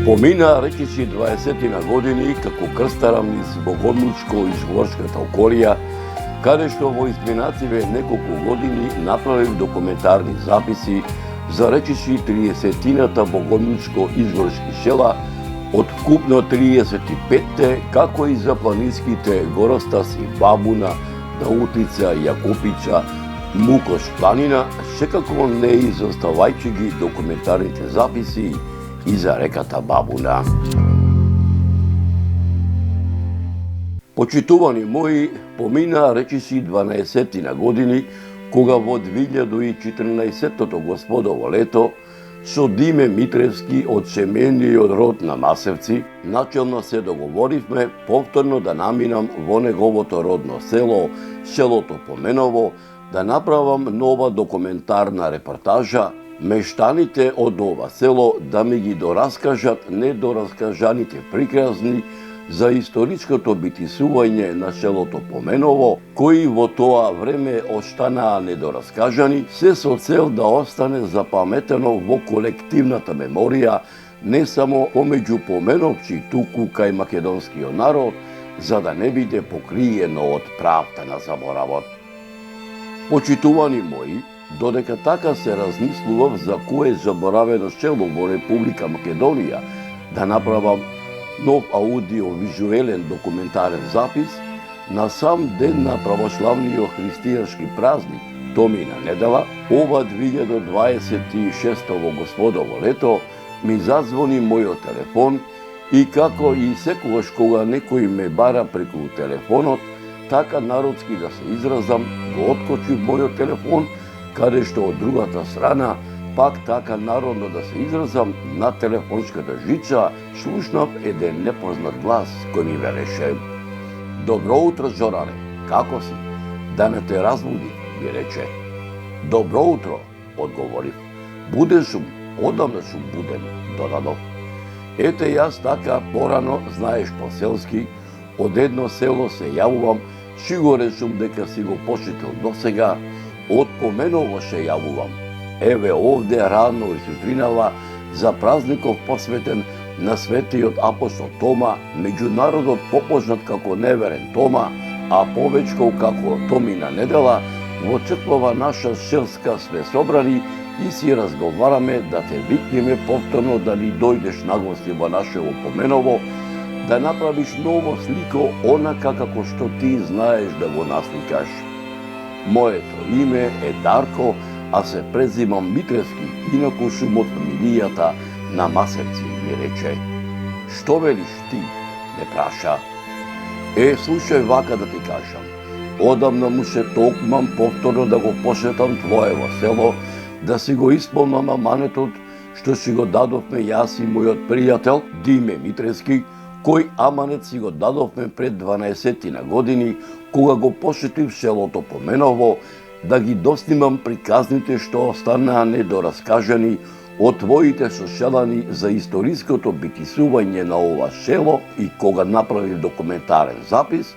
Помина речиси 20 години како крстарам низ Богомилчко-Изворската околија, каде што во изминативе неколку години направив документарни записи за речиси 30-тината Богомилчко-Изворски села, од вкупно 35-те, како и за планинските Горостас и Бабуна, Даутица, Јакопиќа, Мукош планина, секако не изоставајќи ги документарните записи и за реката Бабуна. Почитувани мои, помина речиси 12 години, кога во 2014 господово лето со Диме Митревски од семејниот род на Масевци, начелно се договоривме повторно да наминам во неговото родно село, селото Поменово, да направам нова документарна репортажа, мештаните од ова село да ми ги дораскажат недораскажаните приказни за историското битисување на селото Поменово, кои во тоа време останаа недораскажани, се со цел да остане запаметено во колективната меморија не само помеѓу поменовци, туку кај македонскиот народ, за да не биде покриено од правда на заборавот. Почитувани мои, додека така се размислував за кое заборавено село во Република Македонија да направам нов аудио-визуелен документарен запис, на сам ден на православниот христијански празник, Томина недела, ова 2026 господово лето, ми зазвони мојот телефон и како и секогаш кога некој ме бара преку телефонот, така народски да се изразам, го откочив мојот телефон, каде што од другата страна, пак така народно да се изразам, на телефонската жица слушнав еден непознат глас кој ми велеше: "Добро утро, Зоране, како си? Да не те разбуди", ми рече. "Добро утро", одговорив. "Буден сум, одамна сум буден", додадов. Ете јас така порано, знаеш по селски, од едно село се јавувам, сигурен сум дека си го почитал досега, од Поменово се јавувам. Еве овде рано и сутринава за празников посветен на светиот апостол Тома, меѓународот попознат како Неверен Тома, а повеќко како Томина недела, во црквава наша селска сме собрани и си разговараме да те викнеме повторно да ни дојдеш на гости во нашево Поменово, да направиш ново слико онака како што ти знаеш да го насликаш. Моето име е Дарко, а се презимам Митревски, инаку сум од фамилијата на Масевци, ми рече. "Што велиш ти?" ме праша. Слушај вака да ти кажам. Одамна му се токмам повторно да го посетам твоево село, да си го исполнам аманетот што си го дадовме јас и мојот пријател Диме Митревски, кој аманет си го дадовме пред 12 години, кога го посетив селото Поменово, да ги доснимам приказните што останаа недораскажани од твоите соселани за историското битисување на ова село и кога направив документарен запис,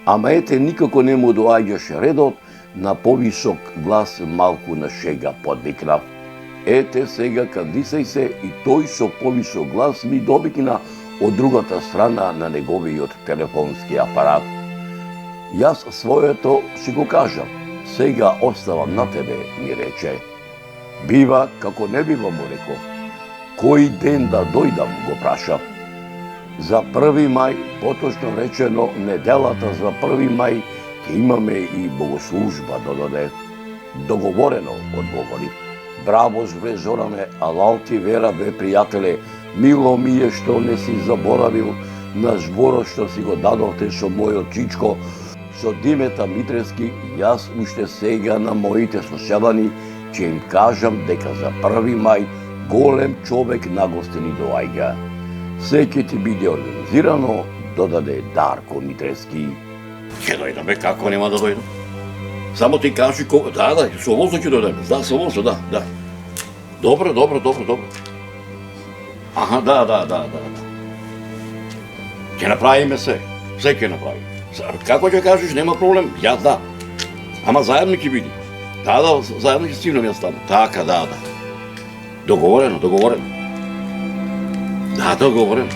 ама ете никако не му доаѓаше редот, на повисок глас малку на шега подвикнав: "Ете сега кандисај се", и тој со повисок глас ми довикна од другата страна на неговиот телефонски апарат. Јас своето си го кажам, сега оставам на тебе, ми рече. "Бива како не бива", му реков. "Кој ден да дојдам", го прашав. "За 1 мај, поточно речено неделата за 1 мај, ќе имаме и богослужба", додаде. "Договорено", одговори. "Браво, бре Зоране, алал ти вера, бе пријателе, мило ми е што не си заборавил на зборот што си го дадовте со мојот чичко, со Димета Митревски. Јас уште сега на моите соселани ќе им кажам дека за 1 мај голем човек на гости ни доаѓа. Се ќе ти биде организирано", додаде Дарко Митревски. "Ќе дојдам, бе, како нема да дојдам? Само ти кажи кога." "Да, со возо ќе дојдам." "Да, со возо, да." Добро. "Аха, да. Ќе направиме се ќе направиме. Како ќе кажеш, нема проблем, јас да. Ама заедно ќе биде. Да, заедно ќе стигнем јас таму. Така, да. Договорено. Да, договорен.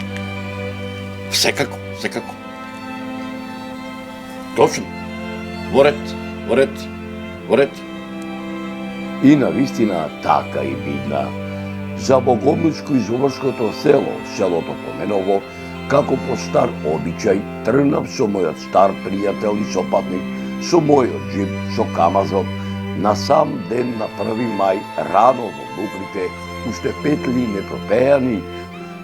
Секако, секако. Точно. Во ред. И навистина така и бидна. За Богомилско-Изволшкото селото Поменово, како по стар обичај, тргнав со мојот стар пријател и сопатник, со мојот джип, со камазот, на сам ден на 1 мај, рано во букрите, уште петли непропејани,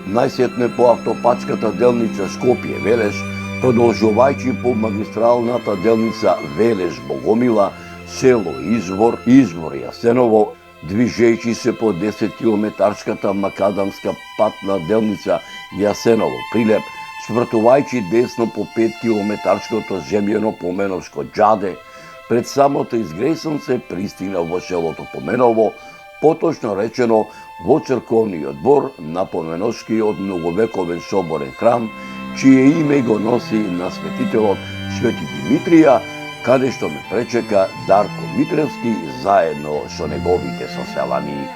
најсетне по автопатската делница Скопје-Велеш, продолжувајќи по магистралната делница Велеш-Богомила, село Извор Јасеново, движејќи се по 10 километарската макадамска патна делница Јасеново-Прилеп, свртувајќи десно по 5 километарското земјено Поменовско џаде, пред самото изгресонце пристигна во селото Поменово, поточно речено во црковниот двор на Поменовскиот многовековен соборен храм, чие име го носи на светителот Свети Димитрија, каде што ме пречека Дарко Митревски заедно со неговите соселани.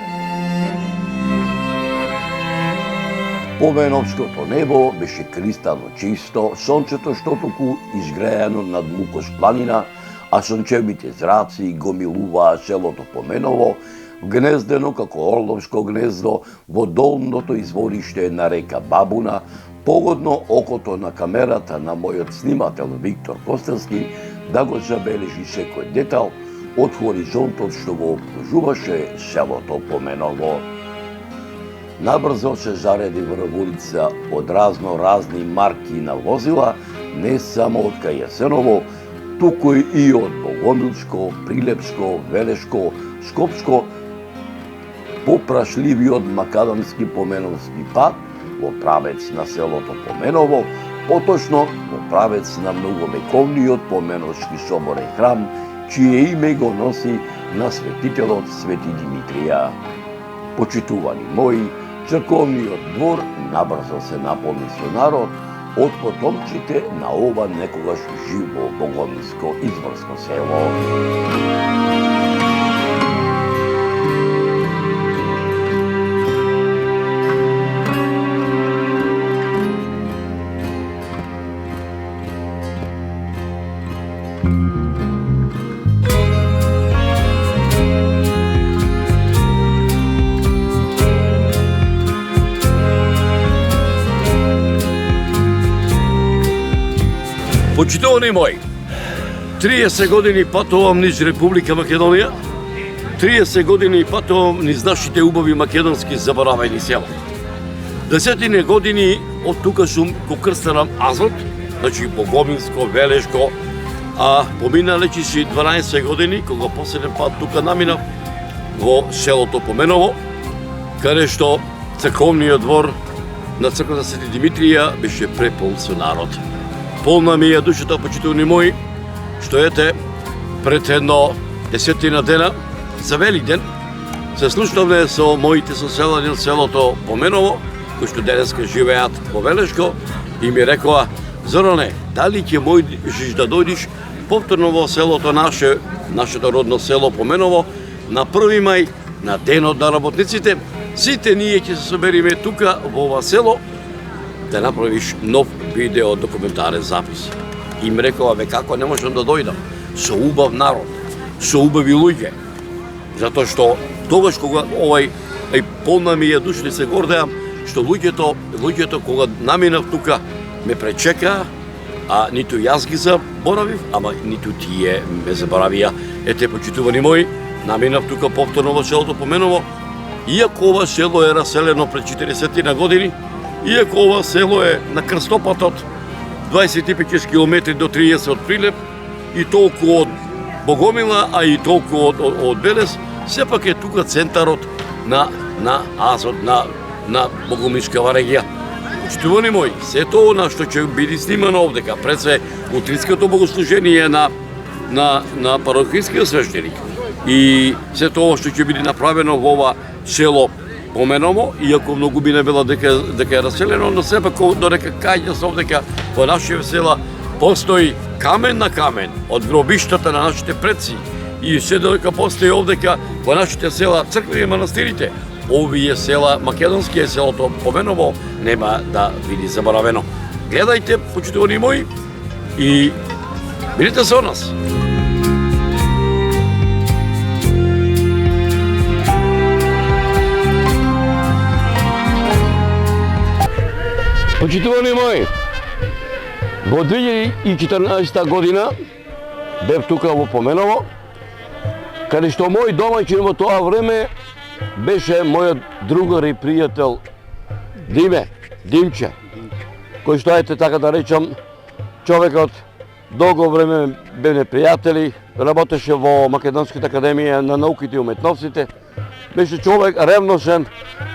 Поменовското небо беше кристално чисто, сонцето што туку изгрејано над Мукос планина, а сончевите зраци го милуваа селото Поменово, гнездено како орловско гнездо во долното извориште на река Бабуна, погодно окото на камерата на мојот снимател Виктор Костелски да го забележи секој детал од хоризонтот што го обкружуваше селото Поменово. Набрзо се зареди врв улица од разни марки на возила, не само од кај Јасеново, туку и од Богомилско, Прилепско, Велешко, Скопско, попрашливиот макадамски Поменовски пат во правец на селото Поменово, поточно во правец на многовековниот Поменовски соборен храм, чие име го носи на светителот Свети Димитрија. Почитувани мои, црковниот двор набрзо се наполни со народ од потомците на ова некогаш живо богомилско изворско село. Почитувани мои, 30 години патувам низ Република Македонија, 30 години патувам низ нашите убави македонски заборавени села. 10 години од тука сум го крстенам Азот, значи Богомилско, Велешко, а поминале си 12 години кога последен пат тука наминав во селото Поменово, каде што црковниот двор на црквата Свети Димитрија беше препол со народ. Полна ми е душата, почитувани мои, што ете, пред едно 10 дена, за Великден, се слушнавме со моите соселани од селото Поменово, кои што денеска живеат во Велешко, и ми рекоа: Зороне, дали ќе можеш да дојдиш повторно во селото нашето родно село Поменово, на 1 мај, на денот на работниците, сите ние ќе се собериме тука во ова село, да направиш нов видео документарен запис. И ми рекоа: бе, како не можам да дојдам? Со убав народ, со убави луѓе. Затоа што тогаш кога полна ми е души, се гордеам што луѓето кога наминав тука ме пречекаа, а ниту јас ги заборавив, ама ниту тие ме заборавија. Ете, почитувани мои, наминав тука повторно во селото Поменово, иако ова село е раселено пред 40 години, иако ова село е на крстопатот 25 км до 30 од Прилеп и толку од Богомила, а и толку од Велес, сепак е тука центарот на Азот, на Богомилскава регија. Почитувани мои, сето она што ќе биде снимано овдека, пред се утринското богослужение на парохискиот свештеник и сето ова што ќе биде направено во ова село Поменово, иако многу би не било дека е раселено, но сепак додека каѓа се овдека во нашите села постои камен на камен од гробиштата на нашите предци и се додека постои овдека во нашите села цркви и манастирите, овие села, македонски е селото Поменово, нема да биде заборавено. Гледајте, почитувани мои, и бидете со нас. Почитувани мои, во 2014 година бев тука во Поменово, каде што мој домаќин во тоа време беше мојот другар и пријател Димче, кој што ете така да речам, човекот долго време бевме пријатели, работеше во Македонската академија на науките и уметноците, беше човек ревношен,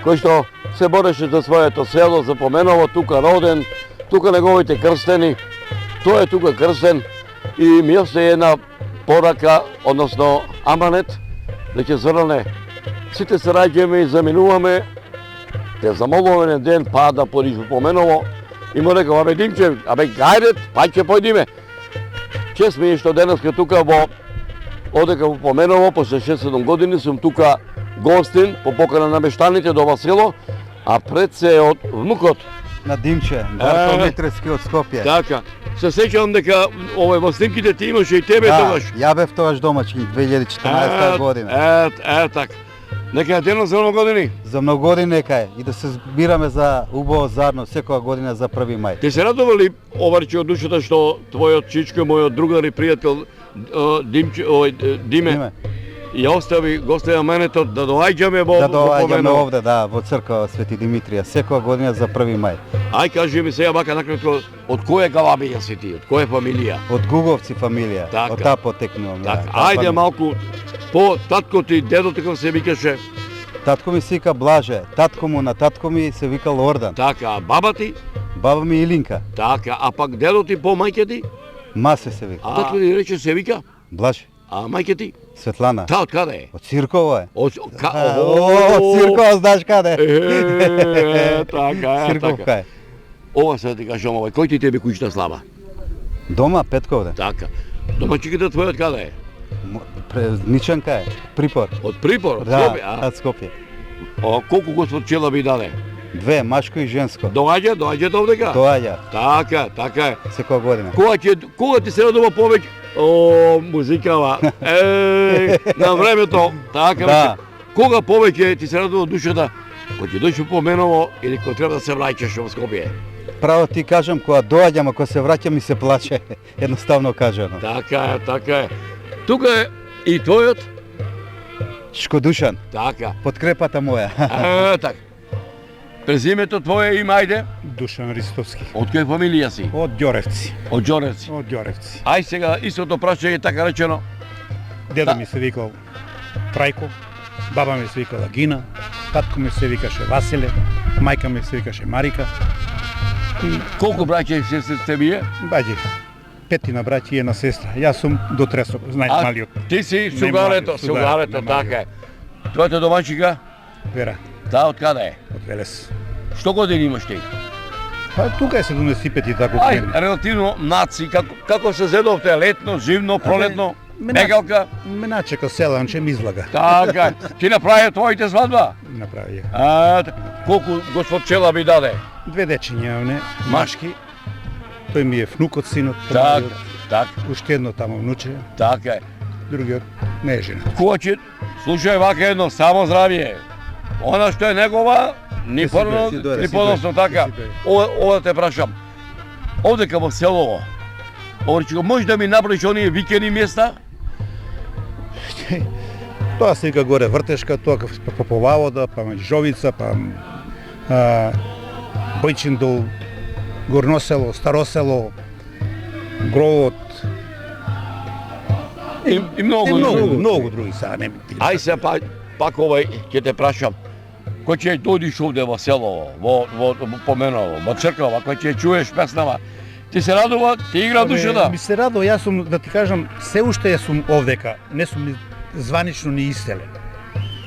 кој што се бореше за своето село, за Поменово, тука роден, тука неговите крстени, тој е тука крстен и ми остави една порака, односно аманет, да ќе зрне. Сите се раѓаме и заминуваме, те замолуваме ден па да подиш во Поменово и му рекам, абе Димче, абе гајдет, па ќе појдиме. Чест ми е што денеска тука одека во Поменово, после 6-7 години сум тука гостин по покана на мештаните до ова село, а пред се од внукот на Димче, Дарко Митрески од Скопје. Така, се сеќавам дека во снимките ти имаше и тебе тогаш. Ја бев тогаш домаќин 2014 година. Така. Нека е денот за многу години. За многу години нека е и да се збираме за убаво заедно секоја година за 1 мај. Ти се радува ли оварче од душата што твојот чичко, мојот другар и пријател Диме ја остави гостеја аманетот да доаѓаме во Поменово овде, да, во црква Свети Димитрија, секоја година за 1 мај. Ај кажи ми сега бака накратко, од која галабија си ти, од која фамилија? Од Гуговци фамилија, Така. од таа потекнувам. Така, да, ајде малку по татко ти, дедо како се викаше. Татко ми се вика Блаже, татко му на татко ми се викал Ордан. Така, а баба ти? Баба ми Илинка. Така, а пак дедо ти по мајке ти? Масе се вика. А татко ти рече се вика? Блаже. А мајке ти? Светлана. Та, од каде е? Од Цирково е. Од Цирково, знаеш каде? Така, Цирковка е. Ова се ти кажам, кој ти тебе куќата слаба? Дома, Петковде. Така. Домаќиката твојот каде е? Ничанка е, Припор. Од Припор, од Да, Скопје, а? од Скопје. Колку господ Чела би даде? 2, машко и женско. Доаѓа овдека? Доаѓа, Така е. секоја година. Кога ти се радува повеќе? О, музикава. На времето, така Да. Кога повеќе ти се радува душата? Кога ќе дојдеш во Поменово или кога треба да се враќаш во Скопје? Право ти кажам, кога доаѓам, ако се враќам ми се плаче, едноставно кажано. Така е. Тука е и твојот? Шкодушан, Така. подкрепата моја. Така. Презимето твое име, ајде? Душан Ристовски. Од која фамилија си? Од Ѓоревци. Од Ѓоревци. Од Ѓоревци. Ај сега истото прашање така речено. Дедо ми се викал Трајко, баба ми се викала Гина, татко ми се викаше Василе, мајка ми се викаше Марика. Колку браќа и сестри сте вие? Баѓе, 5 браќи и една сестра. Јас сум до Тресок, најмалиот. Ти си сугарето, така е. Твојата домаќика? Вера, Да, од каде е? од Велес. Што години имаш ти? Па тука е 75 и тако Ај, кнени. релативно наци, како се зедовте, летно, зимно, пролетно, Ме бегалка? Ме начека селанче, ми излага. Така, ти направи твоите свадба? Направи ја. Колку господ Чела ви даде? 2 дечиња, не, машки. Тој ми е внукот, синот, Так, помалиот. так, Уште едно тамо внуче, така е. другиот не е жена. Кога ќе, слушај вака едно, само здравие. Она што е негова, ни си порно, дојде, ни си подосно, дојде, така. си дојде. Ова те прашам. Овдека во селово, Орчико, можеш да ми наброиш оние викени места? Тоа се вика горе Вртешка, тоа па Поповавода, па Жовица, па Бојчиндол, Горносело, Старосело, Гровот. И многу други сега не. Ај се пак овај ќе те прашам. Кој ќе дојдиш овде во село, во Поменово, во црква, кој ќе чуеш песнава, ти се радува, ти игра душата? Ми се радува, јас сум, да ти кажам, се уште сум овдека, не сум ни званично ни иселен.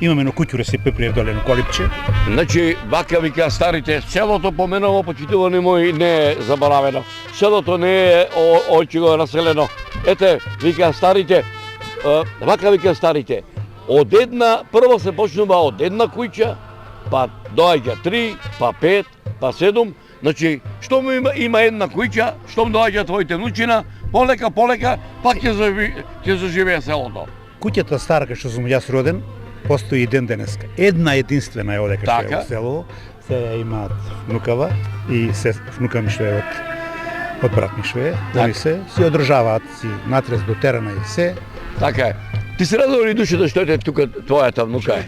Имам едно куќуре се пеприев доле на Колипче. Значи, бака вика старите, селото Поменово, почитувани мои, не е заборавено. Селото не е очиго населено. Ете, вика старите, вака вика старите, од една, прво се почнува од една куќа, па доаѓа 3, па 5, па 7, значи, штом има една куќа, штом доаѓа твоите внучина, полека, пак ќе заживее селото. Куќата стара кај што сум јас роден, постои и ден денеска. Една единствена е овде кај што е во село, се имаат внукава и се внука ми што е од брат ми што е, они се си одржаваат си натрес до терена и се. Така е. Ти се радува ли души да што е тука твојата внука е?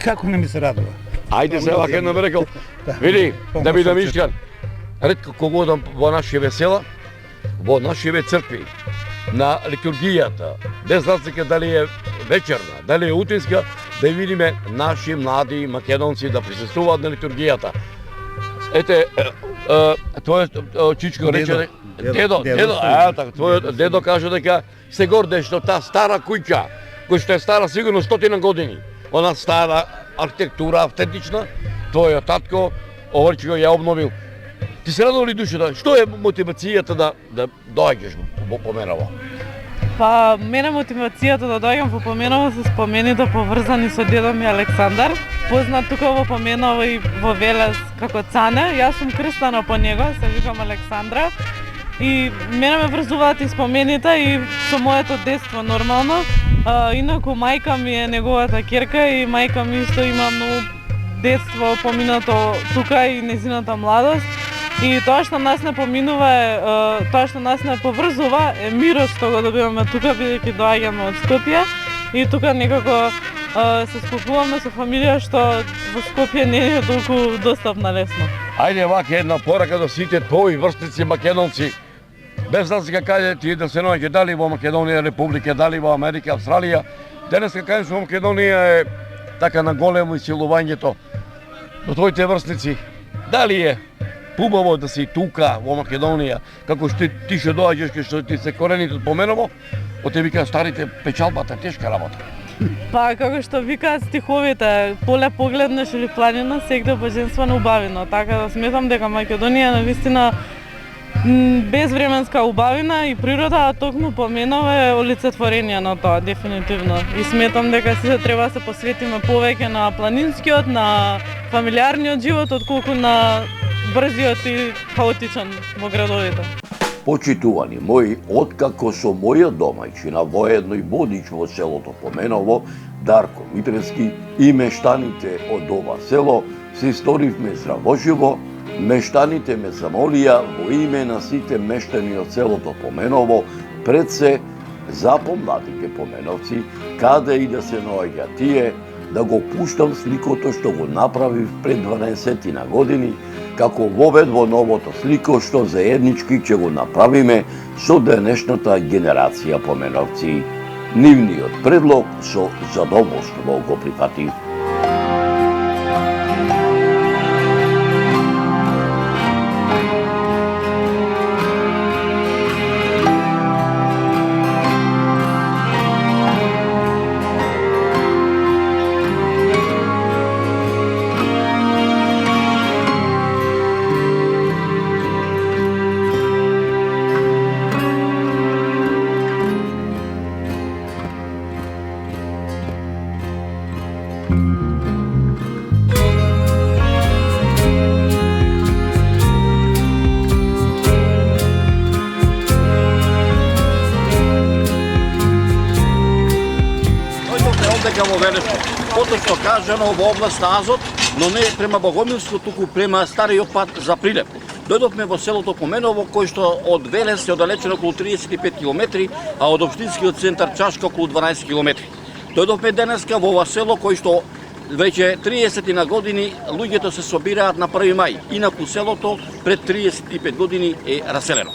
Како не ми се радува? Ајде се вака едно рекол. Види, да бидам искрен. Ретко кога одам во нашиве села, во нашиве цркви, на литургијата, без разлика дали е вечерна, дали е утинска, да видиме наши млади македонци да присуствуваат на литургијата. Ете, твојот чичко рече, дедо, така, твојот дедо каже дека се горде што таа стара куќа, која што е стара сигурно 100 години, она стара архитектура, автентична, твојот татко, Оврчико ја обновил. Ти се радува ли душата? Што е мотивацијата да доаѓаш во Поменово? Па, мене мотивацијата да доаѓам во Поменово се спомените поврзани со дедо ми Александар, познат тука во Поменово и во Велес како Цане. Јас сум крстана по него, се викам Александра. И мене ме врзуваат и спомените и со моето детство нормално. Инаку мајка ми е неговата ќерка и мајка ми исто има многу детство поминато тука и незината младост. И тоа што нас не поминува, тоа што нас не поврзува е мирот што го добиваме тука, бидејќи доаѓаме од Скопје и тука некако се скупуваме со фамилија што во Скопје не е толку достапна лесно. Ајде вака една порака до сите твои врстници македонци, без разлика каде ти да се наоѓа, дали во Македонија, Република, дали во Америка, Австралија. Денеска кај во Македонија е така на големо исилувањето до твоите врстници. Дали е убаво да си тука во Македонија, како што ти што доаѓаш, кај што ти се корените од Поменово, од те вика старите печалбата е тешка работа. Па како што викаат стиховите, поле погледнеш или планина, сегде блаженствено убавино. Така да сметам дека Македонија навистина безвременска убавина и природа, а токму Поменово е олицетворение на тоа, дефинитивно. И сметам дека се треба да се посветиме повеќе на планинскиот, на фамилиарниот живот, отколку на брзиот и хаотичен во градовите. Почитувани мои, откако со моја домајчина воедно и водич во селото Поменово, Дарко Митревски и мештаните од ова село, се историвме здравоживо, мештаните ме замолија во име на сите мештани од селото Поменово, пред се за помладите поменовци, каде и да се наоѓа тие, да го пуштам сликото што го направив пред 12 на години, како вовед во новото слико што заеднички ќе го направиме со денешната генерација поменовци. Нивниот предлог со задоволство го прифатив. Во Велешко, поточно кажано во област Азот, но не према Богомилско, туку према стариот пат за Прилеп. Дојдовме во селото Поменово, кој што од Велес е оддалечено околу 35 км, а од општинскиот центар Чашка околу 12 км. Дојдовме денеска во ова село кој што веќе 30 на години луѓето се собираат на 1 мај, инаку селото пред 35 години е раселено.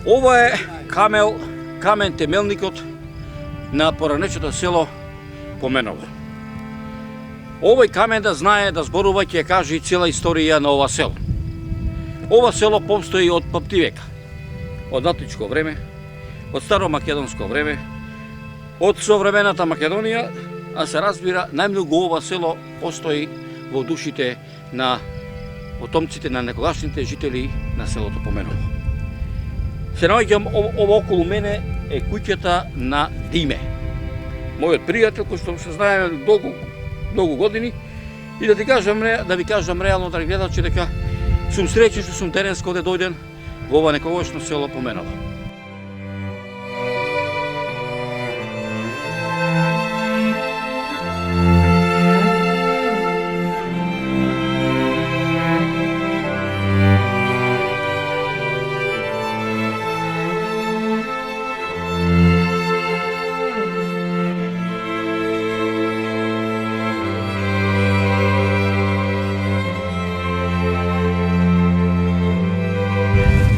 Ова е камен темелникот на поранешното село Поменово. Овој камен да знае, да зборува, ќе каже и цела историја на ова село. Ова село постои од памти века. Од античко време, од старомакедонско време, од современата Македонија, а се разбира, најмногу ова село постои во душите на потомците на некогашните жители на селото Поменово. Се наоѓам ова околу мене е куќата на Диме. Мојот пријател, кој што се знаеме многу години, и да ви кажам реално, да гледачи, дека сум среќен што сум денес кога дојден во ова некогашно село Поменово.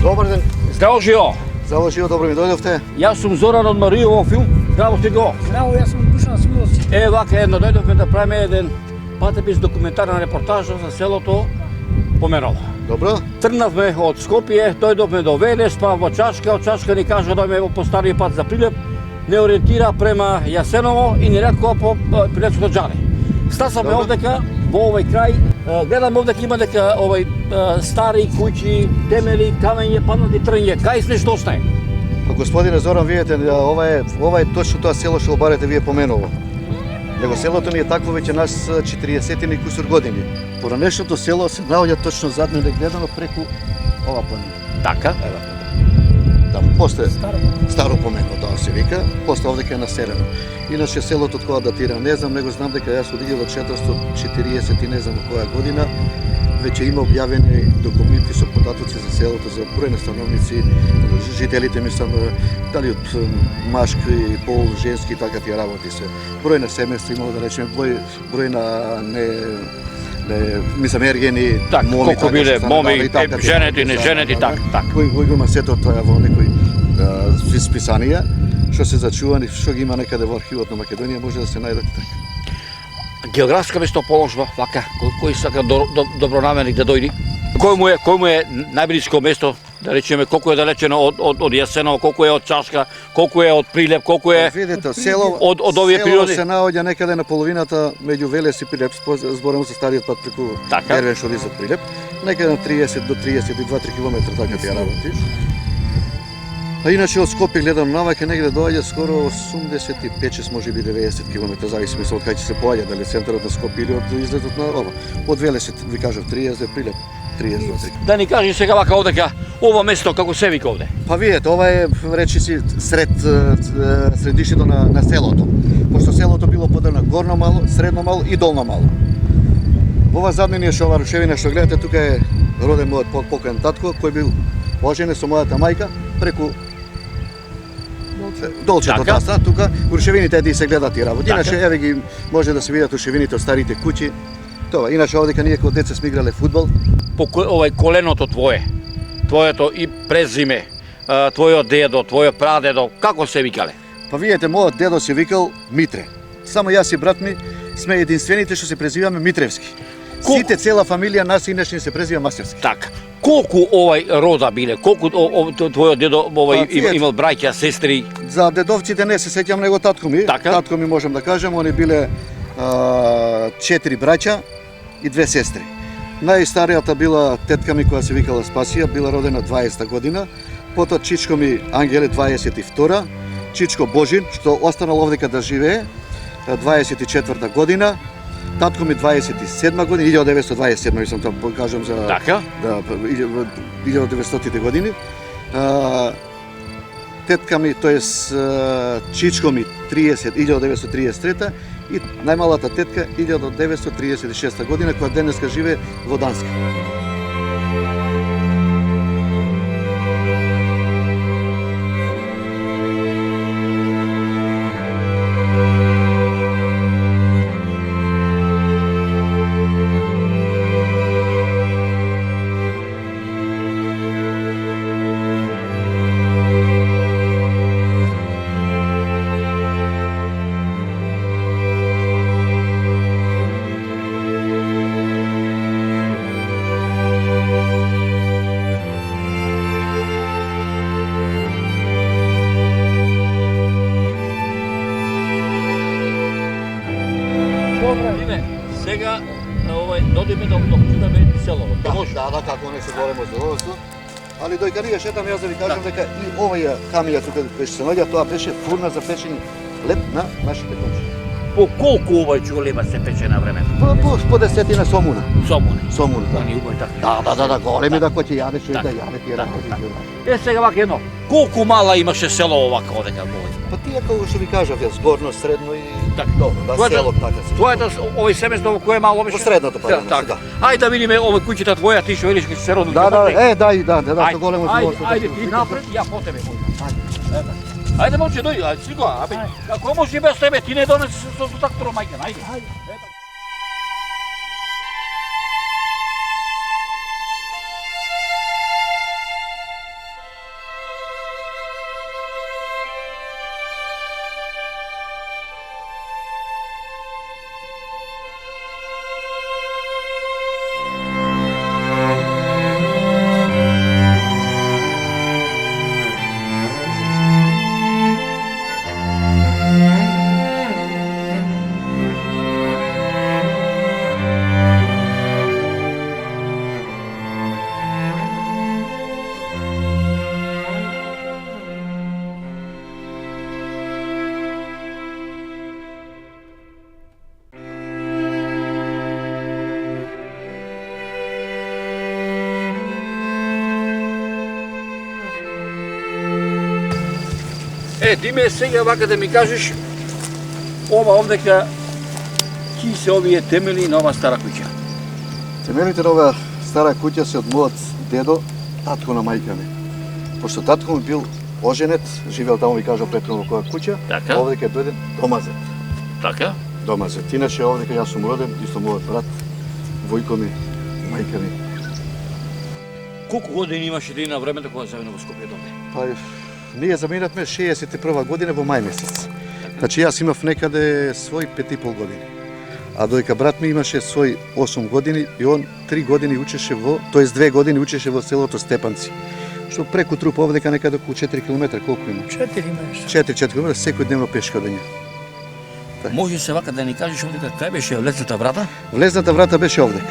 Добар ден. Здраво живо! Здраво живо, добро ми дојдовте. Јас сум Зоран од Маријово филм. Здраво сте го! Здраво, јас сум Душан Смиловски. Вака едно дојдовме да правиме еден патепис документарна репортажа за селото Поменово. Добро. Тргнавме од Скопје, дојдовме до Велес, па во Чачка, од Чачка ни кажа дојме по стариот пат за Прилеп, не ориентира према Јасеново и ни рекоа по Прилепското џаре. Стасаме овдека во овој крај, гледаме овдека има дека овој стари куќи, темели, камење, паднати трње. Кај сме што остае? Па господине Зоран, видите, ова е точно тоа село што барате вие Поменово. Него селото ни е такво веќе нас 40 и кусур години. Поранешното село се наоѓа точно зад мене гледано преку ова планина. Така. Да, после Старо Поменово, тоа се вика, после овдека е населено. Иначе селото од кога датира, не знам, него знам дека јас од 1440 и не знам која година веќе има објавени документи со податоци за селото, за број на становници, жителите мислам, дали од машки, пол, женски, така тие работи се. Број на семејства имало да речеме, број на мислам ергени, Так, моми, колку биле моми, женети, не женети, так. Кој има сето тоа во некои списанија, што се зачувани, што ги има некаде во архивот на Македонија, може да се најдат така. Географска местоположба, вака, кој сака добронамерник да дојди? Кој му е најблиско место, да речеме, колку е далечено од Јасеново, колку е од Чашка, колку е од Прилеп, колку е видите, село од овие природи? Село се наоѓа некаде на половината меѓу Велес и Прилеп, зборам за стариот пат преку Ервен што за Прилеп, некаде на 30 до 32-3 километра така тие работи. А иначе од Скопје гледам наваќе негде доаѓа скоро 85-6 може би 90 км, зависи од кај ќе се поаѓа, дали центарот на Скопје или од излетот на ова. Од Велес ви кажав 30 Прилеп 32. Да ни кажи сега вака овдека, ова место како се вика овде? Па видете, ова е речиси средишето на селото. Пошто селото било поделено горно мало, средно мало и долно мало. Ова заднина што ова рушевина што гледате тука е роден мојот покоен татко кој бил оженет со мојата мајка преку Долчето таста, тука рушевините еди се гледат и работи. Иначе еве ги може да се видат рушевините од старите куќи. Тоа, иначе овдека ние кога деца сме играле фудбал. По овај коленото твоето и презиме, твојот дедо, твојот прадедо, како се викале? Па видите, мојот дедо се викал Митре. Само јас и брат ми сме единствените што се презиваме Митревски. Сите цела фамилија нас инешни се презива Масевски. Така. Колку овај рода биле? Колку твојот дедо имал браќа, сестри? За дедовците не се сеќам, него татко ми. Така? Татко ми можам да кажам, они биле 4 браќа и 2 сестри. Најстаријата била тетка ми која се викала Спасија, била родена 20-та година. Потоа чичко ми Ангеле 22-та, чичко Божин што останал овдека да живее 24-та година. Татко ми 27 година, 1927, мислам тоа кажам за така? Да, 1900-тите години. Тетка ми, тоест чичко ми 1933 и најмалата тетка 1936 година, која денеска живее во Данска. не се големо задоволство. Али дојка ние шетам, јас да ви кажам дека и оваа камија тука беше се наоѓа, тоа беше фурна за печење леп на нашите кончи. По колку овој чулеба се пече на време? По 10 сомуна. Сомуни. Сомуна, да. Они убави така. Да, големи да кој ќе јаде, човек да јаде тие работи. Сега вака едно. Колку мала имаше село овака одека овој? Па тие како што ви кажав, јас горно, средно и Така. добро, да село така се. Твоето овој семејство во кое мало беше? Во средното парајано, така. да. Ајде да видиме овој куќата твоја, ти што велиш ќе се роди. Да, со големо задоволство. Ајде ти напред, ја по тебе. Ајде момче дојди, ајде си го, абе. Како може и без тебе, ти не донеси со трактор мајка, ајде. Диме, сега вака да ми кажеш, ова овдека, ки се овие темели на ова стара куќа? Темелите на ова стара куќа се од мојот дедо, татко на мајка ми. Пошто татко ми бил оженет, живеел таму ви кажа претходно во која куќа, Така. овдека е дојден домазет. Така? Домазет. Иначе овдека јас сум роден, исто мојот брат, војко ми, мајка ми. Колку години имаше ти на времето кога замина во Скопје доме? Па, ние заминавме 61 година во мај месец. Значи јас имав некаде свој 5,5 години. А дојка брат ми имаше свој 8 години и он 3 години учеше тоест 2 години учеше во селото Степанци. Што преку Труп овдека некаде околу 4 км, колку има? 4 имаш. 4 км секојдневно пешка до неа. Може се вака да ни кажеш овдека кај беше влезната врата? Влезната врата беше овдека.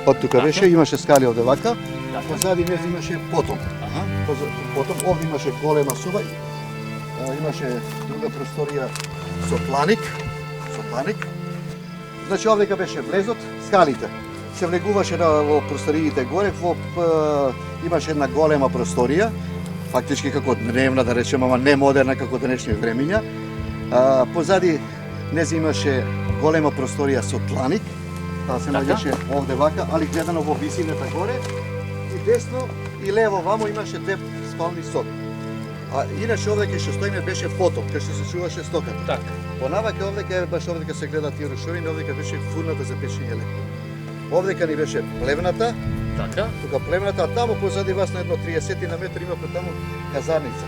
Од тука беше, имаше скали овде вака, позади неа имаше потом. Потом овде имаше голема соба, имаше друга просторија со планик. Значи овдека беше влезот, скалите. Се влегуваше во просториите горе, имаше една голема просторија, фактички како дневна, да речеме, ама не модерна како денешни времиња. Позади незе имаше голема просторија со тланик, таа се наоѓаше овде вака, али гледано во висината горе, и десно и лево вамо имаше две спални соби. А иначе овде кај што стоиме беше фото, кај што се чуваше стоката. Така. Понавака овдека баш овдека се гледаат тие рушови, овдека беше фурната за печење леп. Овдека ни беше плевната, Така? тука плевната, а таму позади вас на едно 30 на метри има таму казарница.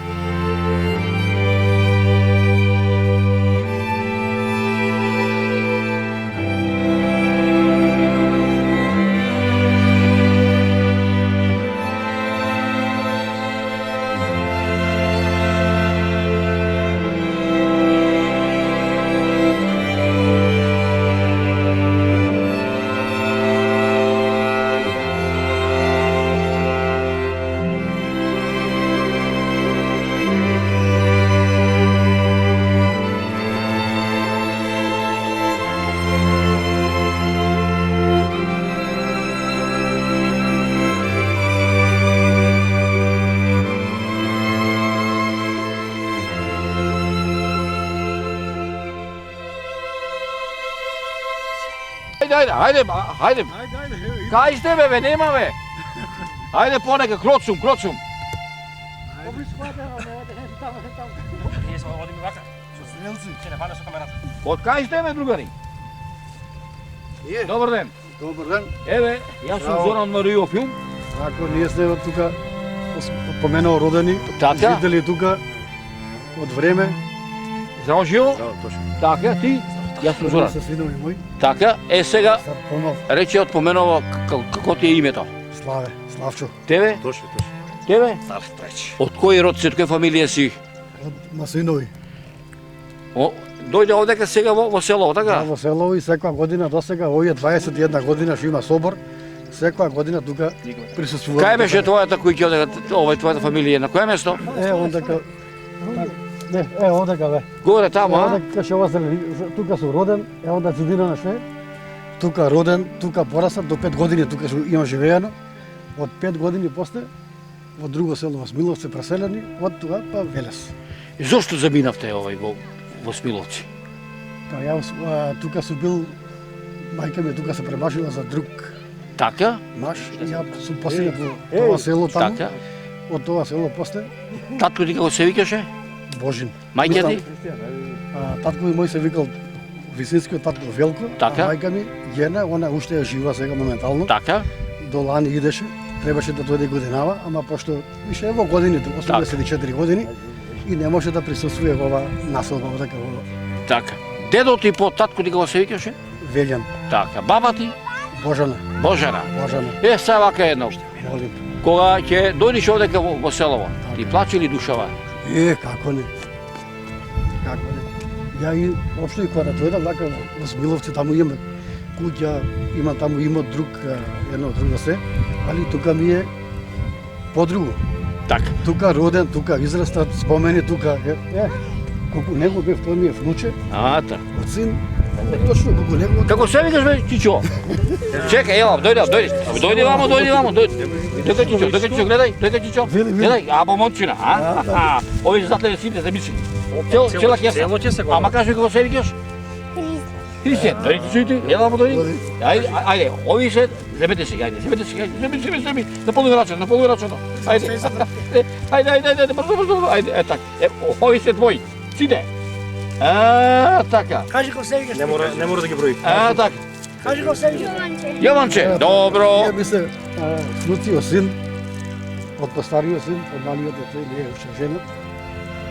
Ајде. Кај сте бе, нема бе. Ајде понека, кроцум. Од кај сте бе, другари? Добар ден. Добар ден. Еве, јас сум Зоран Маријов. Ако ние сте од тука, поменал родени, Така. жители тука од време. Здраво живо? Да, точно. Така, ти? Јас сум Зоран. Со синови мој, Така, сега стар помал, рече од поменува како ти е името. Славе, Славчо, Тебе? Точно. Тебе? стар треќи. Од кој род си, од која фамилија си? Од Масинови. Дојде овдека сега во село, така? Во село и секоја година до сега, овие 21 година што има собор, секоја година тука присуствувам. Кај беше твојата куќа, твојата фамилија, на кое место? Ондека. Не, ондека бе. Горе таму, а? Ондека каше ова тука сум роден, онда цидина на шве. Тука роден, тука пораснат до 5 години тука имам живеено. Од 5 години после во друго село во Смиловци преселени, од тука па Велес. И зошто заминавте во Смиловци? Па јас тука сум бил, мајка ми тука се премашила за друг Така? маш, и ја сум поселен во тоа село таму. Така? Од тоа село после Татко ти како се викаше? Божин. Мајка ти? Татко ми мој се викал висинскиот татко Велко, Така. мајка ми Јена, она уште е жива сега моментално. Така? До лани идеше, требаше да дојде годинава, ама пошто више е во годините, 84 години, и не може да присуствува во ова населба така во Така. Дедо ти по татко ти како се викаше? Велјан, Така. Баба ти? Божана, Божана. Божана. Са вака едно. Молим. Кога ќе дојдеш овдека во селово, ти плаче ли душава? Како не. Како не. Ја и општо и кога дојдам вака во Смиловци, таму имам куќа, има таму имот друг, едно друго се, али тука ми е подруго. Така. Тука роден, тука израстат, спомени тука. Колку него бев, тој ми е внуче, Така. од син, точно колку него. Како се викаш бе, Чичо? Чекај, ела, дојди вамо. Дека Чичо, гледај, Чичо. Гледај, або момчина, а? Овие затле сите замисли. Цела кеса. Ама кажи како се викаш? Христијан, дојди Чичо, ела вамо дојди. Ајде, овие се, земете се, земи, на полу рачено. Ајде, брзо, ајде, така. Овие се твои, сите. Така. Кажи како се викаш. Не мора да ги брои. Така. Кажи како се викаш. Јованче, добро. Ја би се внуцио син, од постариот син, од малиот тој не е уште женат.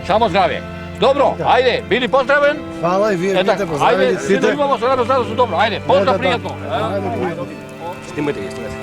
Само здраве. Добро, ајде, били поздравен. Фала и вие бите Ајде, поздравени сите сите. имamo се радост, добро. Ајде, поздрав пријатно. Снимајте ги, снимајте.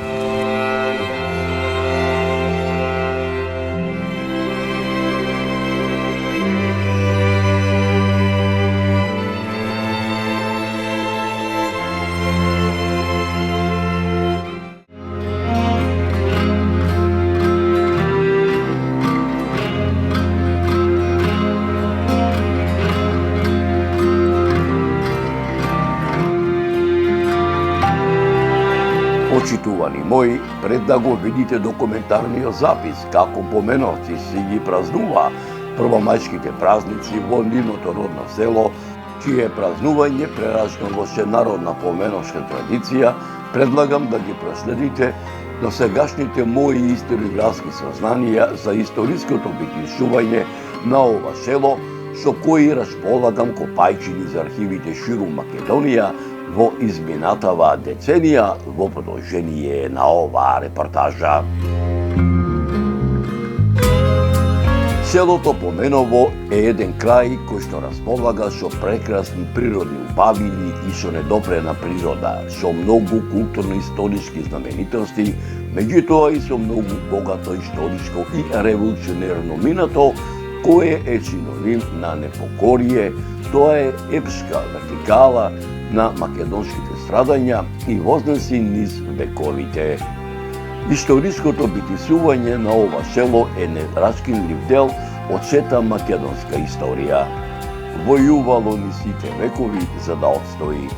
Почитувани мои, пред да го видите документарниот запис како поменовци си ги празнува првомајските празници во нивното родно село, чие празнување преражно во народна поменовска традиција, предлагам да ги проследите до сегашните мои историографски сознанија за историското битишување на ова село, со кои располагам копајчи низ архивите ширум Македонија во изминатава деценија во продолжение на оваа репортажа. Селото Поменово е еден крај кој што располага со прекрасни природни убавини и со недопрена природа, со многу културно-историски знаменитости, меѓутоа и со многу богато историско и револуционерно минато, кое е синоним на непокорие, тоа е епска вертикала на македонските страдања и вознеси низ вековите. Историското битисување на ова село е нераскинлив дел од сета македонска историја. Војувало ни сите векови за да отстои.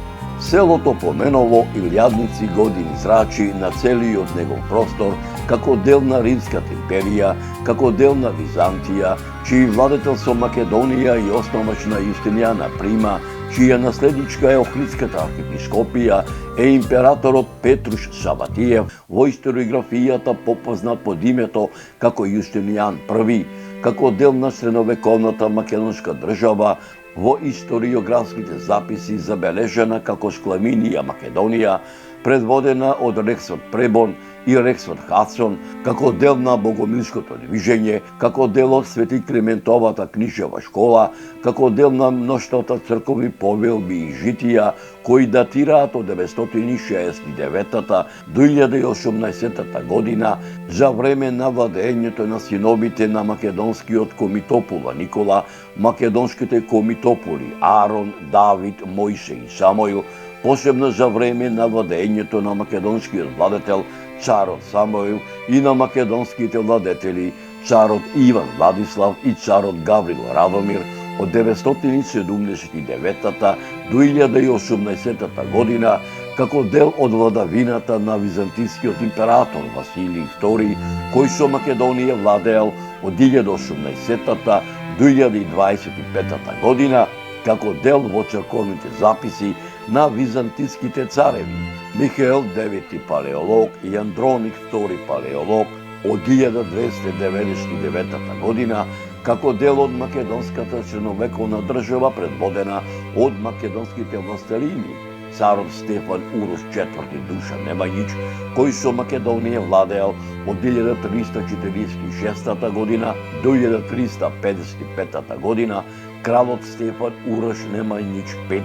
Селото Поменово илјадници години зрачи на целиот негов простор како дел на Римската империја, како дел на Византија, чиј владетел со Македонија и основач на Јустинијана Прима, чија наследничка е Охридската архиепископија, е императорот Петруш Саватиев, во историографијата попознат под името како Јустинијан I, како дел на средновековната македонска држава, во историографските записи забележена како Скламинија Македонија, предводена од Рексот Пребон и Рексот Хадсон, како дел на Богомилското движење, како дел од Свети Климентовата книжева школа, како дел на мноштвото црковни повелби и житија, кои датираат од 969 до 1018 година, за време на владењето на синовите на македонскиот комитопола Никола, македонските комитополи Арон, Давид, Мојсе и Самоил, посебно за време на владењето на македонскиот владетел царот Самоил и на македонските владетели царот Иван Владислав и царот Гаврил Радомир од 979 до 1018 година, како дел од владавината на византискиот император Василий II, кој со Македонија владеел од 1018 до 1025 година, како дел во црковните записи на византиските цареви Михаел IX Палеолог и Андроник II Палеолог од 1299 година, како дел од македонската средновековна држава предводена од македонските властелини царот Стефан Урош IV Душан Немањич, кој со Македонија владеел од 1346 година до 1355 година, кралот Стефан Урош Немањич V,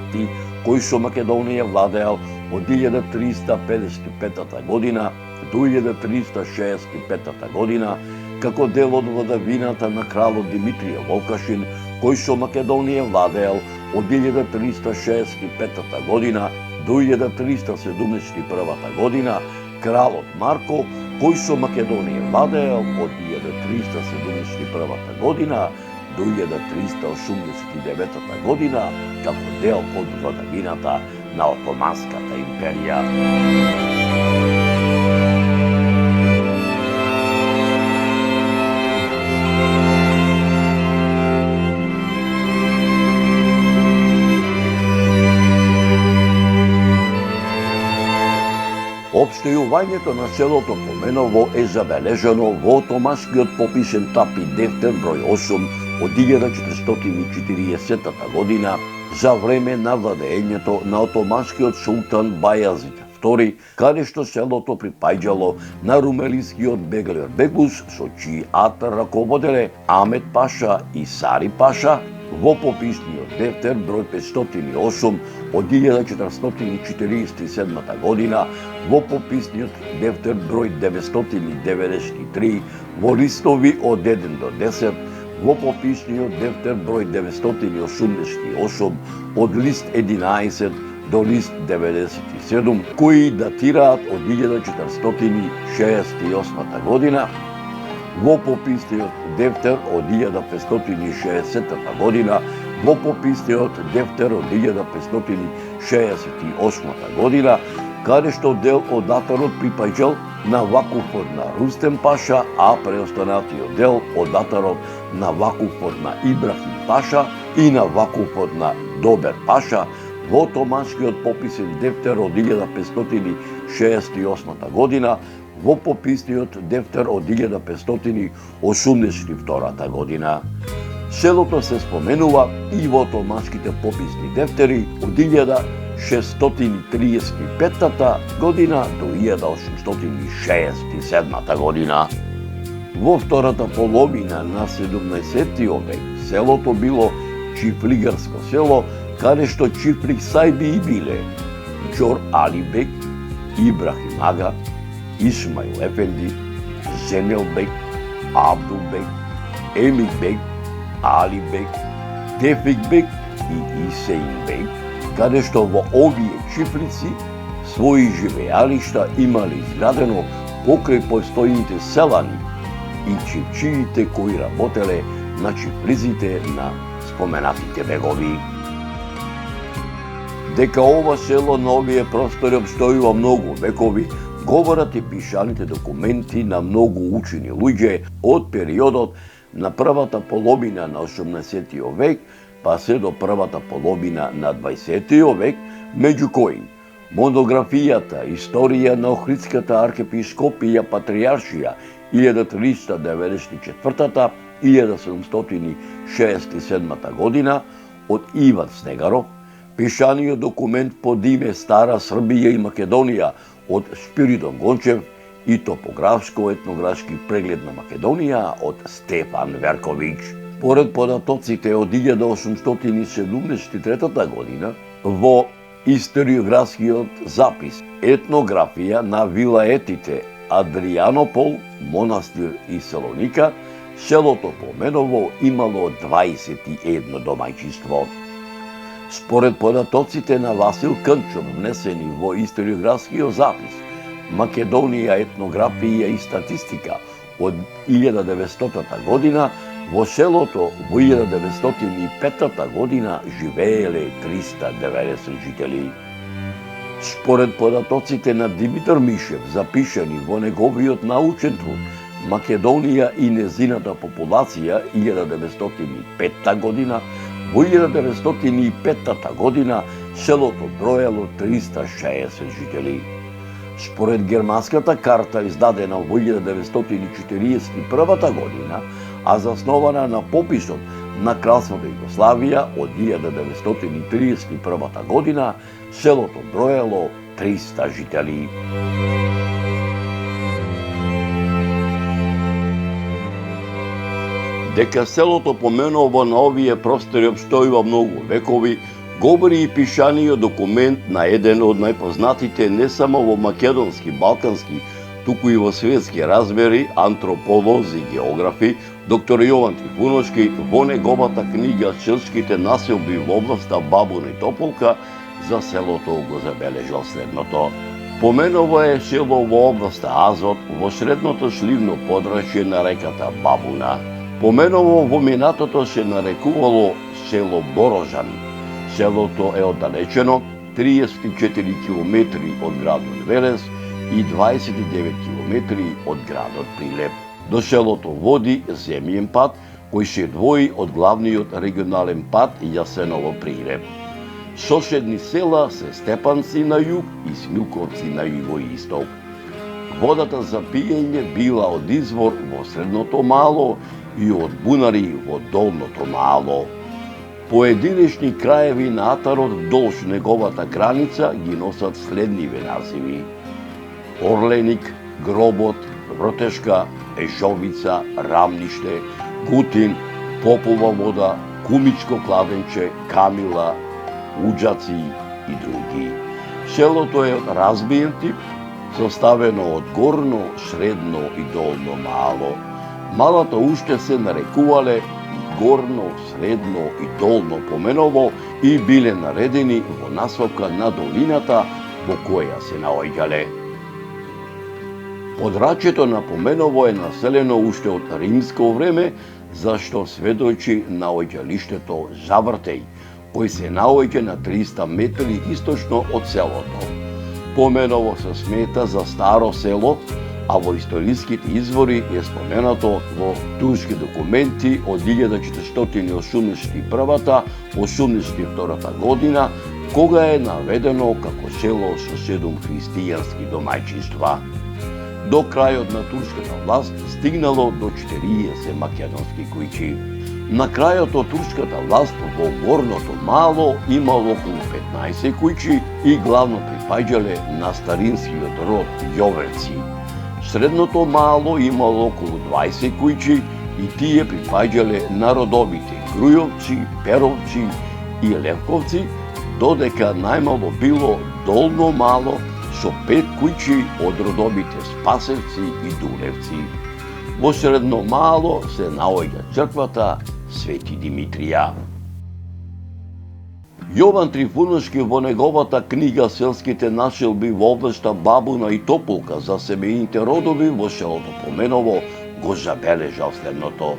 кој со Македонија владеел од 1355 година до 1365 година, како дел од владавината на кралот Димитрije Волкашин, кој со Македонија владеел од 1365 година до 1371 година, кралот Марко, кој со Македонија владеел од 1371 година до 1389 година, како дел од владавината на Отоманската империја. Обстојувањето на селото Поменово е забележано во Отоманскиот пописен тапи Дефтер број 8 од 1440 година за време на владењето на Отоманскиот султан Бајазид II, каде што селото припаѓало на румелискиот Беглер Бегус, со чии атар раководеле Амет Паша и Сари Паша, во пописниот Дефтер број 508 од 1447 година, во пописниот Дефтер број 993, во листови од 1 до 10, во пописниот Дефтер број 988 од лист 11 до лист 97, кои датираат од 1468 година, во пописниот Дефтер од 1560 година, во пописниот Дефтер од 1568 година, каде што дел од датарот припаѓал на вакуфот на Рустем Паша, а преостанатиот дел од датарот на вакуфот на Ибрахим Паша и на вакуфот на Добер Паша, во Отоманскиот пописен Дефтер од 1568 година, во пописниот Дефтер од 1582 година. Селото се споменува и во Отоманските пописни дефтери од 1635 година до 1867 година. Во втората половина на 17 век селото било чифлигарско село, каде што чифлик сајби и биле Џор Али бек, Ибрахим Ага, Исмаил Ефенди, Земел бек, Абдул бек, Емик бек, Али бек, Тефик бек и Исеин бек, каде што во овие чифлици своји живеалишта имали изградено покрај постојните селани и чифчиите кои работеле на чифлиците на споменатите бегови. Дека ова село на овие простори обстојува многу векови, говорат и пишаните документи на многу учени луѓе од периодот на првата половина на 18 век па се до првата половина на 20 век, меѓу кои монографијата Историја на Охридската архиепископија Патријаршија 1397-1767 година од Иван Снегаров, пишаниот документ под име Стара Србија и Македонија од Спиридон Гончев и топографско-етнографски преглед на Македонија од Стефан Верковиќ. Поред податоците од 1873 година, во историографскиот запис Етнографија на вилаетите Адријанопол, Монастир и Салоника, селото Поменово имало 21 домаќинство. Според податоците на Васил Кънчов, внесени во историографскиот запис Македонија етнографија и статистика од 1900 година, во селото во 1905 година живееле 390 жители. Според податоците на Димитар Мишев, запишани во неговиот научен труд Македонија и незината популација 1905 година, во 1905 година селото броело 360 жители. Според германската карта издадена во 1941 година, а заснована на пописот на Кралството Југославија од 1931 година, селото броело 300 жители. Дека селото поменува на овие простори обстојува многу векови, говори и пишаниот документ на еден од најпознатите не само во македонски, балкански, туку и во светски размери антрополози и географи, доктор Јован Трифуновски во неговата книга Селските населби во областа Бабуна и Тополка за селото го забележал следното. Поменово е село во областа Азот, во средното сливно подрачје на реката Бабуна. Поменово во минатото се нарекувало село Борожан. Селото е оддалечено 34 километри од градот Велес и 29 километри од градот Прилеп. До селото води земјен пат кој се двои од главниот регионален пат Јасеново-Прилеп. Соседни села се Степанци на југ и Смилковци на југоисток. Водата за пиење била од извор во Средното Мало и од бунари во Долното Мало. Поединечни краеви на атарот вдолж неговата граница ги носат следниве називи: Орленик, Гробот, Вртешка, Ежовица, Рамниште, Гутин, Попова вода, Кумичко кладенче, Камила, Уџаци и други. Селото е од разбиен тип, составено од горно, средно и долно мало. Малата уште се нарекувале горно, средно и долно поменово и биле наредени во насока на долината во која се наоѓале. Подрачјето на Поменово е населено уште од римско време, зашто сведочи наоѓалиштето Завртеј, кој се наоѓа на 300 метри источно од селото. Поменово се смета за старо село, а во историските извори е споменато во турски документи од 1481-82 година, кога е наведено како село со 7 христијански домаќинства. До крајот на турската власт стигнало до 40 македонски куќи. На крајот од турската власт во горното Мало имало околу 15 куќи и главно припаѓале на старинскиот род Јовевци. Средното Мало имало околу 20 куќи и тие припаѓале на родовите Грујовци, Перовци и Левковци, додека најмало било Долно Мало со 5 куќи од родовите Спасевци и Дулевци. Во Средно Мало се наоѓа црквата Свети Димитрија. Јован Трифуновски во неговата книга Селските населби во областа Бабуна и Тополка за семејните родови во селото Поменово го забележал следното.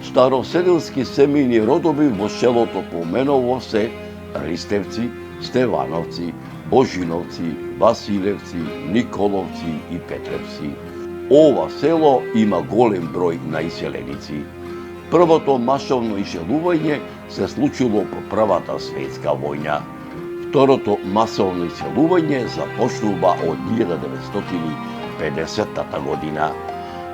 Староседелски семејни родови во селото Поменово се Ристевци, Стевановци, Божиновци, Василевци, Николовци и Петревци. Ова село има голем број наиселеници. Првото масовно иселување се случило по Првата светска војна. Второто масовно иселување започнува од 1950 година.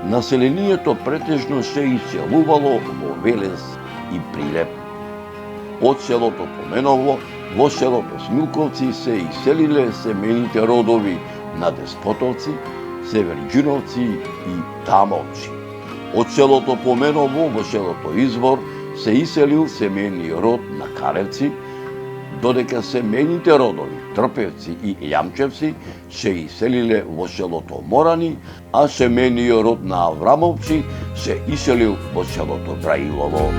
Населението претежно се иселувало во Велес и Прилеп. Од селото Поменово во селото Смилковци се иселиле семејните родови на Деспотовци, Северџиновци и Тамовци. Од селото Поменово во селото Извор се иселил семејниот род на Каревци, додека семејните родови Трпевци и Јамчевци се иселиле во селото Морани, а семејниот род на Аврамовци се иселил во селото Браилово.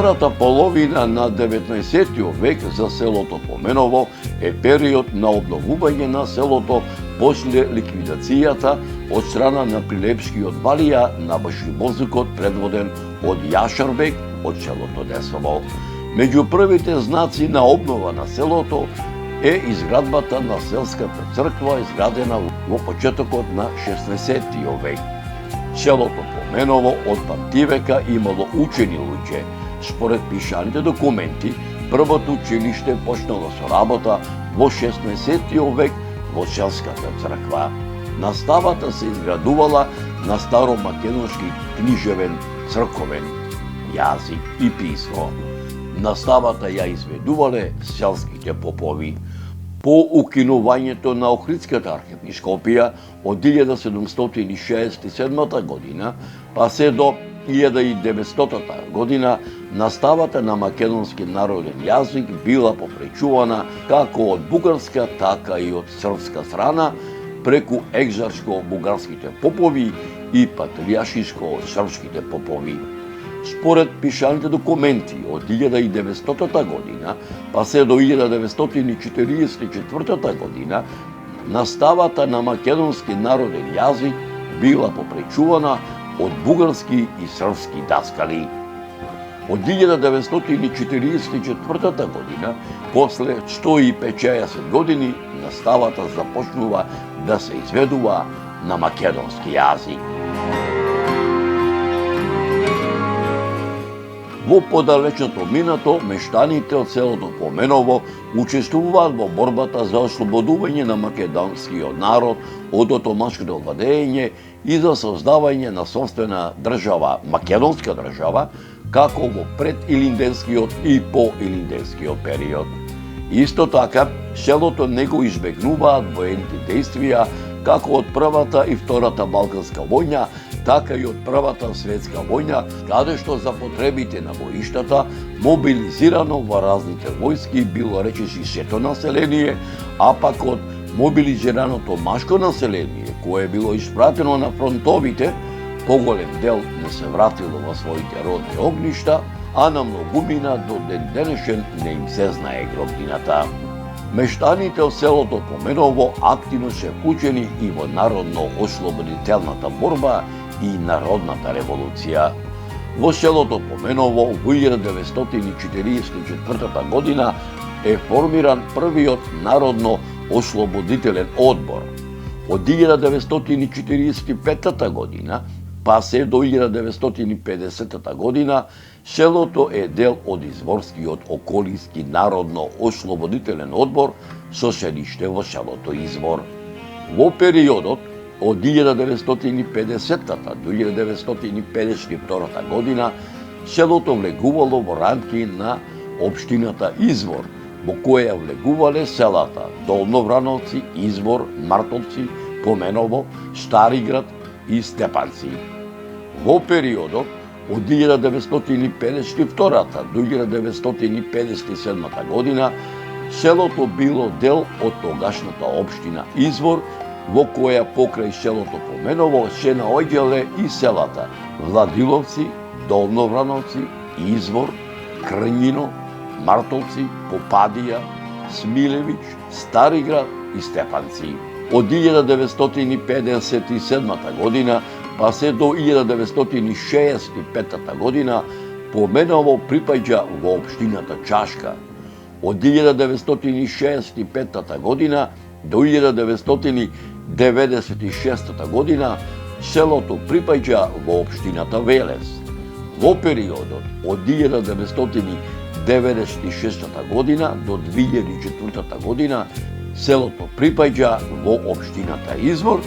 Втората половина на 19. век за селото Поменово е период на обновување на селото после ликвидацијата од страна на прилепскиот валија на башибозукот предводен од Јашарбек од селото Десово. Меѓу првите знаци на обнова на селото е изградбата на селската црква, изградена во почетокот на 16. век. Селото Поменово од памтивека имало учени луѓе. Според пишаните документи, првото училиште почнало со работа во 16. век во селската црква. Наставата се изградувала на старомакедонски книжевен црковен јазик и писмо. Наставата ја изведувале селските попови. По укинувањето на Охридската архиепископија од 1767 година, па се до 1900 година, наставата на македонски народен јазик била попречувана како од бугарска, така и од српска страна, преку екзарско-бугарските попови и патријашиско српските попови. Според пишаните документи од 1900 година, па се до 1944 година, наставата на македонски народен јазик била попречувана од бугарски и српски даскали. Од 1944 година, после 150 години, наставата започнува да се изведува на македонски јазик. Во подалечното минато, мештаните од селото Поменово учествуваат во борбата за ослободување на македонскиот народ од отоманското владење и за создавање на собствена држава, македонска држава, како во предилинденскиот и поилинденскиот период. Исто така, селото не го избегнуваат воените действија како од Првата и Втората Балканска војна, така и од Првата светска војна, каде што за потребите на воиштата мобилизирано во разните војски било речиси сето население, а пак од мобилизираното машко население, кое било испратено на фронтовите, поголем дел не се вратило во своите родни огништа, а на многумина до ден денешен не им се знае гробнината. Мештаните од селото Поменово активно се вклучени и во народно-ослободителната борба и народната револуција. Во селото Поменово во 1944 година е формиран првиот народно-ослободителен одбор. Од 1945 година па се до 1950 година селото е дел од Изворскиот околински народно-ослободителен одбор со седиште во селото Извор. Во периодот од 1950 до 1952 година селото влегувало во рамки на општината Извор, во која влегувале селата Долноврановци, Извор, Мартовци, Поменово, Стариград и Степанци. Во периодот од 1952 до 1957 година селото било дел од тогашната општина Извор, во која покрај селото Поменово се наоѓале и селата Владиловци, Долноврановци, Извор, Крњино, Мартовци, Попадија, Смилевич, Стариград и Степанци. Од 1957 година па се до 1965 година Поменово припаѓа во општината Чашка. Од 1965 година до 1996 година селото припаѓа во општината Велес. Во периодот од 1996 година до 2004 година селото припаѓа во општината Извор,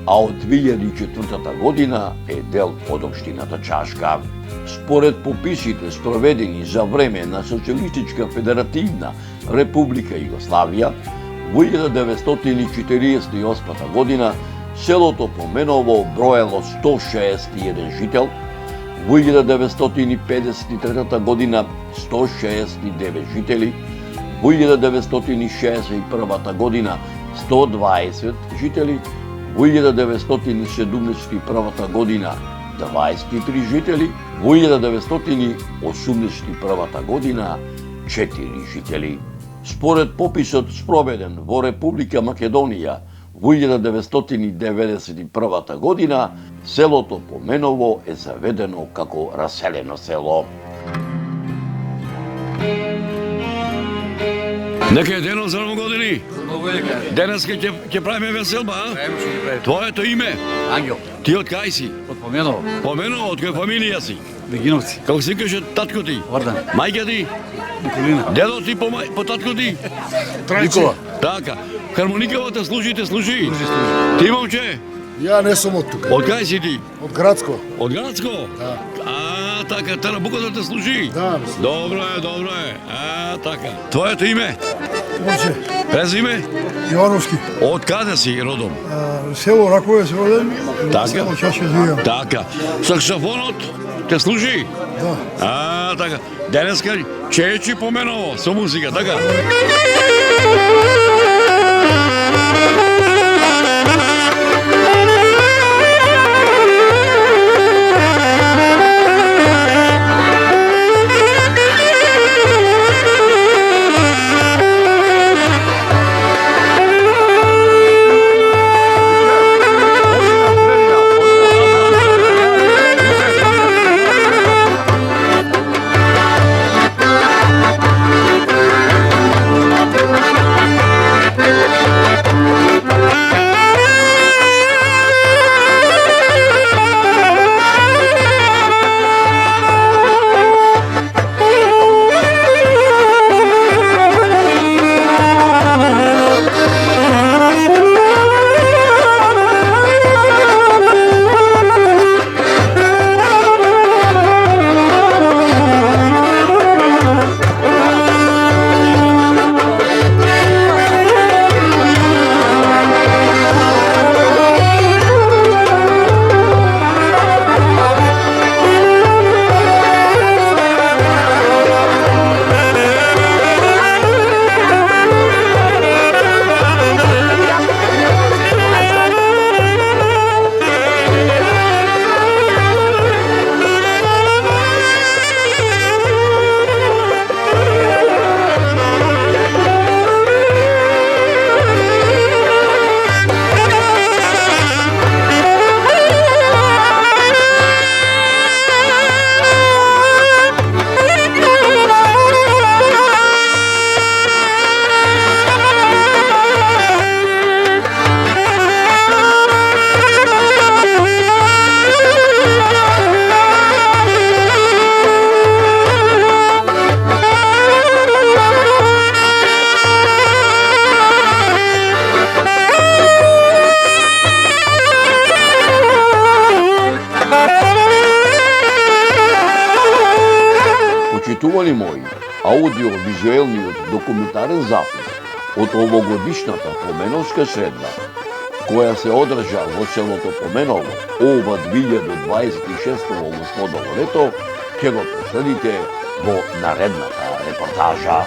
а од 2004 година е дел од општината Чашка. Според пописите спроведени за време на Социјалистичка федеративна Република Југославија, во 1948 година селото Поменово броело 161 жител, во 1953 година 169 жители, во 1961 година 120 жители, во 1971 година 23 жители, во 1981 година 4 жители. Според пописот спроведен во Република Македонија во 1991 година, селото Поменово е заведено како раселено село. Нека е денот за нови години. Денеска ќе правиме веселба, а? Твоето име? Ангел, Ти од кај си? од Поменово, Поменово, од која фамилија си? Бегиновци, Како се каже татко ти? Ордан, Мајка ти? Николина, Дедо ти по татко ти? Никола. Така. Хармоникава те служи. Ти момче? Ја не сум од тука. Од кај си ти? Од Градско. Од Градско? Да. А, така, тарабуката те служи? Да, мислам. Добро е. А, така. Твоето име? Може. Презиме? Јовановски. Од каде си родом? Село Раковец роден. Така. Село Чаша живеам. Така. Саксофонот те служи? Да. А, така. Денеска чечи Поменово со музика, така? Почитувани мои, аудио-визуелниот документарен запис од овогодишната Поменовска средба, која се одржа во селото Поменово ова 2026 Господово лето, ќе го проследите во наредната репортажа.